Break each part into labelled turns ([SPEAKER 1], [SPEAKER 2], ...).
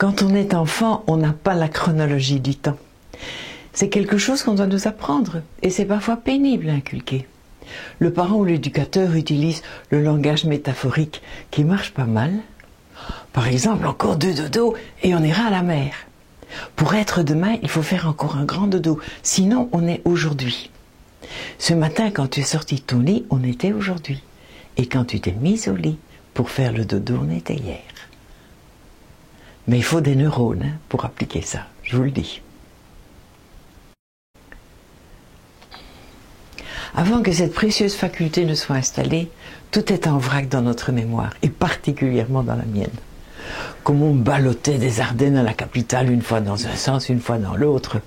[SPEAKER 1] Quand on est enfant, on n'a pas la chronologie du temps. C'est quelque chose qu'on doit nous apprendre et c'est parfois pénible à inculquer. Le parent ou l'éducateur utilise le langage métaphorique qui marche pas mal. Par exemple, encore 2 dodos et on ira à la mer. Pour être demain, il faut faire encore un grand dodo, sinon on est aujourd'hui. Ce matin, quand tu es sorti de ton lit, on était aujourd'hui. Et quand tu t'es mise au lit pour faire le dodo, on était hier. Mais il faut des neurones pour appliquer ça, je vous le dis. Avant que cette précieuse faculté ne soit installée, tout est en vrac dans notre mémoire, et particulièrement dans la mienne. Comme on ballottait des Ardennes à la capitale, une fois dans un sens, une fois dans l'autre,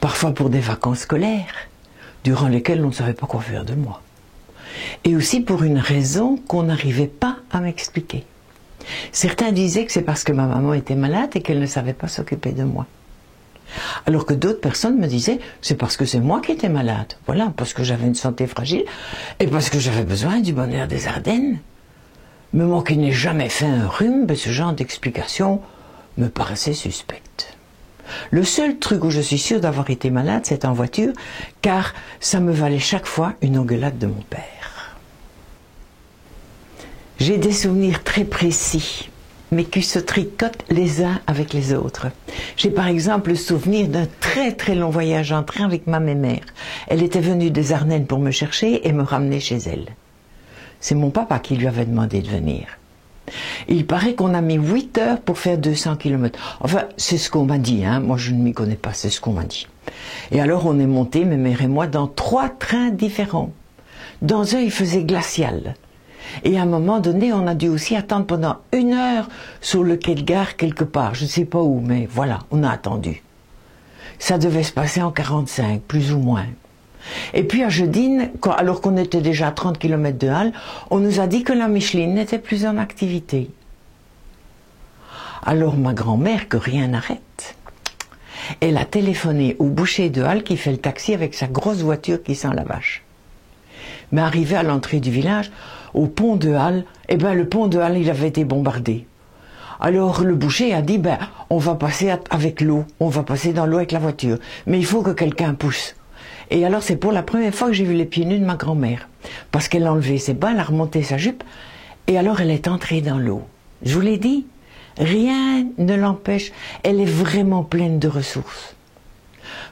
[SPEAKER 1] parfois pour des vacances scolaires, durant lesquelles on ne savait pas quoi faire de moi. Et aussi pour une raison qu'on n'arrivait pas à m'expliquer. Certains disaient que c'est parce que ma maman était malade et qu'elle ne savait pas s'occuper de moi. Alors que d'autres personnes me disaient, c'est parce que c'est moi qui étais malade. Voilà, parce que j'avais une santé fragile et parce que j'avais besoin du bonheur des Ardennes. Mais moi qui n'ai jamais fait un rhume, ce genre d'explication me paraissait suspecte. Le seul truc où je suis sûre d'avoir été malade, c'est en voiture, car ça me valait chaque fois une engueulade de mon père. J'ai des souvenirs très précis, mais qui se tricotent les uns avec les autres. J'ai par exemple le souvenir d'un très très long voyage en train avec ma mère. Elle était venue des Ardennes pour me chercher et me ramener chez elle. C'est mon papa qui lui avait demandé de venir. Il paraît qu'on a mis 8 heures pour faire 200 km. Enfin, c'est ce qu'on m'a dit, moi je ne m'y connais pas, c'est ce qu'on m'a dit. Et alors on est montés, ma mère et moi, dans 3 trains différents. Dans un, il faisait glacial. Et à un moment donné, on a dû aussi attendre pendant 1 heure sur le quai de gare quelque part. Je ne sais pas où, mais voilà, on a attendu. Ça devait se passer en 45, plus ou moins. Et puis à Jeudine, alors qu'on était déjà à 30 km de Halle, on nous a dit que la Micheline n'était plus en activité. Alors ma grand-mère, que rien n'arrête, elle a téléphoné au boucher de Halle qui fait le taxi avec sa grosse voiture qui sent la vache. Mais arrivé à l'entrée du village, au pont de Halle, le pont de Halle, il avait été bombardé. Alors le boucher a dit, on va passer avec l'eau, on va passer dans l'eau avec la voiture, mais il faut que quelqu'un pousse. Et alors c'est pour la première fois que j'ai vu les pieds nus de ma grand-mère, parce qu'elle a enlevé ses bas, elle a remonté sa jupe, et alors elle est entrée dans l'eau. Je vous l'ai dit, rien ne l'empêche, elle est vraiment pleine de ressources.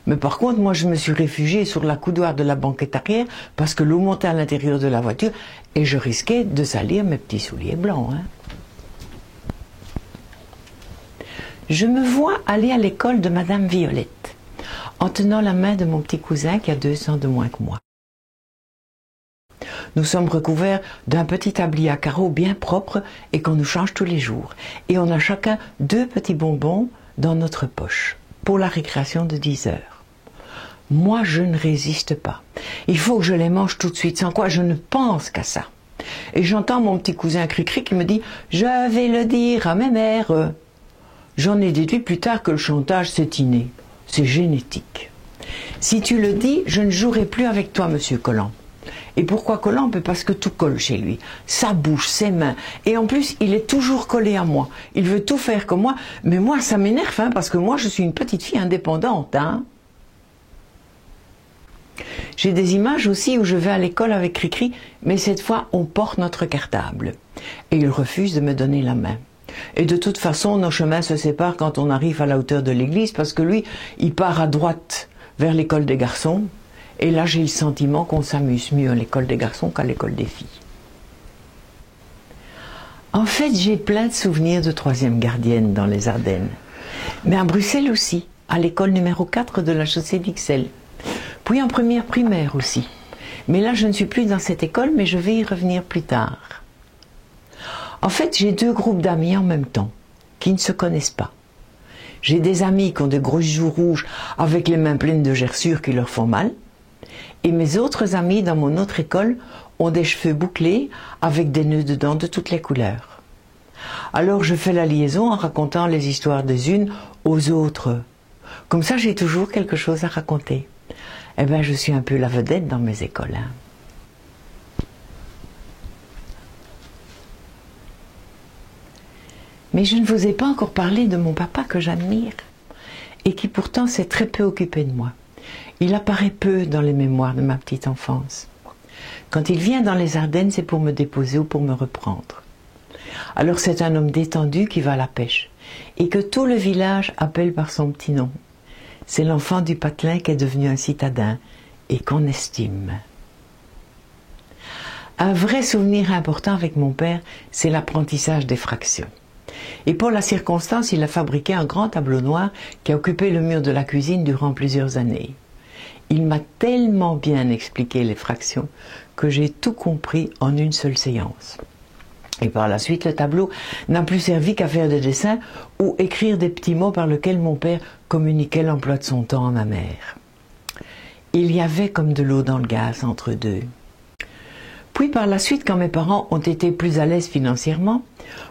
[SPEAKER 1] Mais par contre, moi je me suis réfugiée sur la coudoir de la banquette arrière, parce que l'eau montait à l'intérieur de la voiture, et je risquais de salir mes petits souliers blancs. Je me vois aller à l'école de Madame Violette, en tenant la main de mon petit cousin qui a 2 ans de moins que moi. Nous sommes recouverts d'un petit tablier à carreaux bien propre et qu'on nous change tous les jours. Et on a chacun 2 petits bonbons dans notre poche pour la récréation de 10 heures. Moi, je ne résiste pas. Il faut que je les mange tout de suite, sans quoi je ne pense qu'à ça. Et j'entends mon petit cousin Cricri qui me dit « Je vais le dire à mes mères ». J'en ai déduit plus tard que le chantage, c'est inné. C'est génétique. Si tu le dis, je ne jouerai plus avec toi, monsieur Collant. Et pourquoi Collant? Parce que tout colle chez lui. Sa bouche, ses mains. Et en plus, il est toujours collé à moi. Il veut tout faire comme moi. Mais moi, ça m'énerve, parce que moi, je suis une petite fille indépendante. J'ai des images aussi où je vais à l'école avec Cricri, mais cette fois, on porte notre cartable. Et il refuse de me donner la main. Et de toute façon, nos chemins se séparent quand on arrive à la hauteur de l'église, parce que lui, il part à droite vers l'école des garçons, et là j'ai le sentiment qu'on s'amuse mieux à l'école des garçons qu'à l'école des filles. En fait, j'ai plein de souvenirs de 3e gardienne dans les Ardennes, mais à Bruxelles aussi, à l'école numéro 4 de la chaussée d'Ixelles, puis en première primaire aussi. Mais là, je ne suis plus dans cette école, mais je vais y revenir plus tard. En fait, j'ai 2 groupes d'amis en même temps, qui ne se connaissent pas. J'ai des amis qui ont des gros joues rouges avec les mains pleines de gerçures qui leur font mal. Et mes autres amis dans mon autre école ont des cheveux bouclés avec des nœuds dedans de toutes les couleurs. Alors je fais la liaison en racontant les histoires des unes aux autres. Comme ça, j'ai toujours quelque chose à raconter. Je suis un peu la vedette dans mes écoles. Mais je ne vous ai pas encore parlé de mon papa que j'admire et qui pourtant s'est très peu occupé de moi. Il apparaît peu dans les mémoires de ma petite enfance. Quand il vient dans les Ardennes, c'est pour me déposer ou pour me reprendre. Alors c'est un homme détendu qui va à la pêche et que tout le village appelle par son petit nom. C'est l'enfant du patelin qui est devenu un citadin et qu'on estime. Un vrai souvenir important avec mon père, c'est l'apprentissage des fractions. Et pour la circonstance, il a fabriqué un grand tableau noir qui a occupé le mur de la cuisine durant plusieurs années. Il m'a tellement bien expliqué les fractions que j'ai tout compris en une seule séance. Et par la suite, le tableau n'a plus servi qu'à faire des dessins ou écrire des petits mots par lesquels mon père communiquait l'emploi de son temps à ma mère. Il y avait comme de l'eau dans le gaz entre deux. Puis par la suite, quand mes parents ont été plus à l'aise financièrement,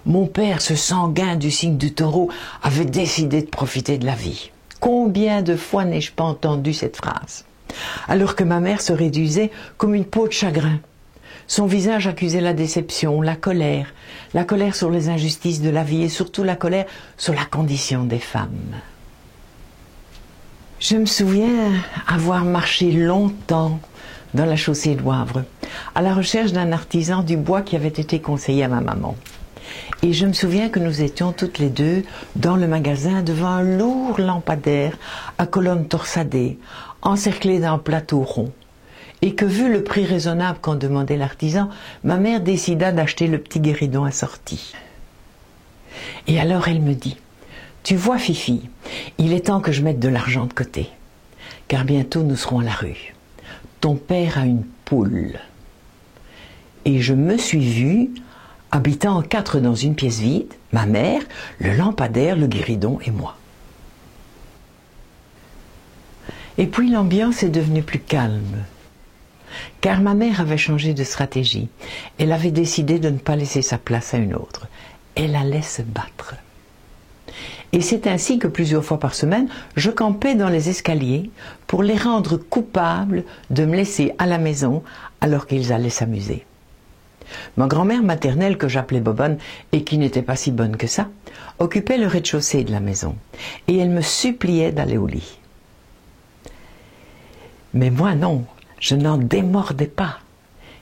[SPEAKER 1] mon père, ce sanguin du signe du taureau, avait décidé de profiter de la vie. Combien de fois n'ai-je pas entendu cette phrase? Alors que ma mère se réduisait comme une peau de chagrin. Son visage accusait la déception, la colère sur les injustices de la vie et surtout la colère sur la condition des femmes. Je me souviens avoir marché longtemps dans la chaussée de Wavre, à la recherche d'un artisan du bois qui avait été conseillé à ma maman. Et je me souviens que nous étions toutes les deux dans le magasin devant un lourd lampadaire à colonnes torsadées, encerclé d'un plateau rond. Et que vu le prix raisonnable qu'en demandait l'artisan, ma mère décida d'acheter le petit guéridon assorti. Et alors elle me dit, « Tu vois Fifi, il est temps que je mette de l'argent de côté, car bientôt nous serons à la rue. Ton père a une poule. » Et je me suis vue, habitant en 4 dans une pièce vide, ma mère, le lampadaire, le guéridon et moi. Et puis l'ambiance est devenue plus calme. Car ma mère avait changé de stratégie. Elle avait décidé de ne pas laisser sa place à une autre. Elle allait se battre. Et c'est ainsi que plusieurs fois par semaine, je campais dans les escaliers pour les rendre coupables de me laisser à la maison alors qu'ils allaient s'amuser. Ma grand-mère maternelle, que j'appelais Bobonne et qui n'était pas si bonne que ça, occupait le rez-de-chaussée de la maison et elle me suppliait d'aller au lit. Mais moi non. Je n'en démordais pas.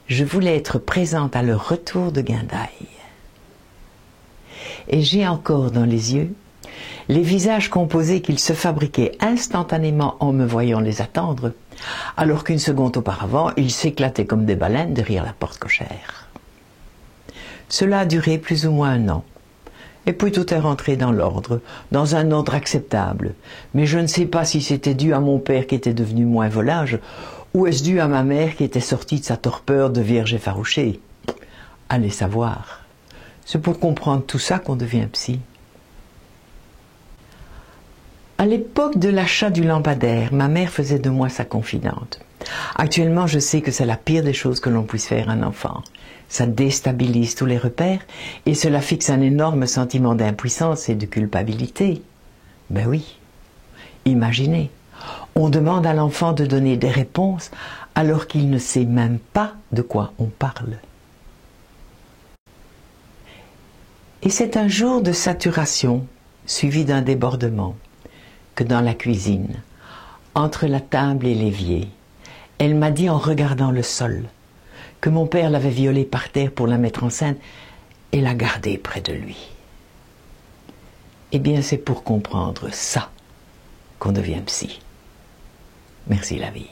[SPEAKER 1] Je voulais être présente à leur retour de guindaille. Et j'ai encore dans les yeux les visages composés qu'ils se fabriquaient instantanément en me voyant les attendre, alors qu'une seconde auparavant, ils s'éclataient comme des baleines derrière la porte cochère. Cela a duré plus ou moins 1 an. Et puis tout est rentré dans l'ordre, dans un ordre acceptable. Mais je ne sais pas si c'était dû à mon père qui était devenu moins volage, ou est-ce dû à ma mère qui était sortie de sa torpeur de vierge effarouchée? Allez savoir. C'est pour comprendre tout ça qu'on devient psy. À l'époque de l'achat du lampadaire, ma mère faisait de moi sa confidente. Actuellement, je sais que c'est la pire des choses que l'on puisse faire à un enfant. Ça déstabilise tous les repères et cela fixe un énorme sentiment d'impuissance et de culpabilité. Ben oui, imaginez. On demande à l'enfant de donner des réponses alors qu'il ne sait même pas de quoi on parle. Et c'est un jour de saturation suivi d'un débordement que dans la cuisine, entre la table et l'évier, elle m'a dit en regardant le sol que mon père l'avait violée par terre pour la mettre enceinte et la garder près de lui. Eh bien, c'est pour comprendre ça qu'on devient psy. Merci la vie.